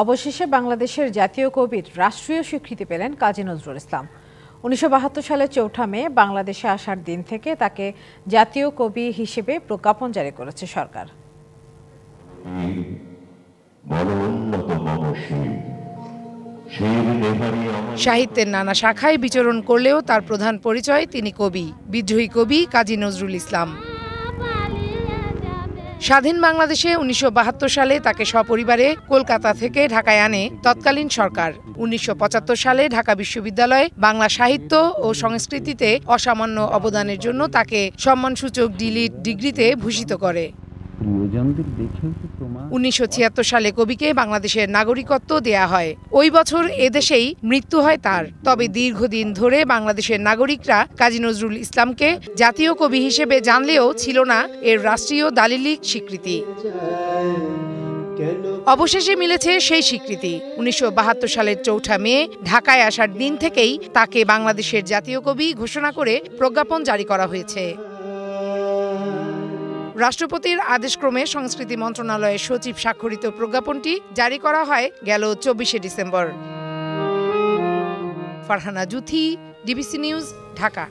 অবশেষে বাংলাদেশের জাতীয় কবির রাষ্ট্রীয় স্বীকৃতি পেলেন কাজী নজরুল ইসলাম। ১৯৭২ সালের ৪ঠা মে বাংলাদেশে আসার দিন থেকে তাকে জাতীয় কবি হিসেবে প্রজ্ঞাপন জারি করেছে সরকার। সাহিত্যের নানা শাখায় বিচরণ করলেও তার প্রধান পরিচয় তিনি কবি, বিদ্রোহী কবি কাজী নজরুল ইসলাম। স্বাধীন বাংলাদেশে ১৯৭২ সালে তাকে সপরিবারে কলকাতা থেকে ঢাকায় আনে তৎকালীন সরকার। ১৯৭৫ সালে ঢাকা বিশ্ববিদ্যালয়ে বাংলা সাহিত্য ও সংস্কৃতিতে অসামান্য অবদানের জন্য তাকে সম্মানসূচক ডি.লিট ডিগ্রিতে ভূষিত করে। ১৯৭৬ সালে কবিকে বাংলাদেশের নাগরিকত্ব দেয়া হয়। ওই বছর এদেশেই মৃত্যু হয় তার। তবে দীর্ঘদিন ধরে বাংলাদেশের নাগরিকরা কাজী নজরুল ইসলামকে জাতীয় কবি হিসেবে জানলেও ছিল না এর রাষ্ট্রীয় দালিলিক স্বীকৃতি। অবশেষে মিলেছে সেই স্বীকৃতি। ১৯৭২ সালের ৪ঠা মে ঢাকায় আসার দিন থেকেই তাকে বাংলাদেশের জাতীয় কবি ঘোষণা করে প্রজ্ঞাপন জারি করা হয়েছে। রাষ্ট্রপতির আদেশক্রমে সংস্কৃতি মন্ত্রণালয়ের সচিব স্বাক্ষরিত প্রজ্ঞাপনটি জারি করা হয় গেল ২৪শে December. Farhana Juthi, DBC news, Dhaka.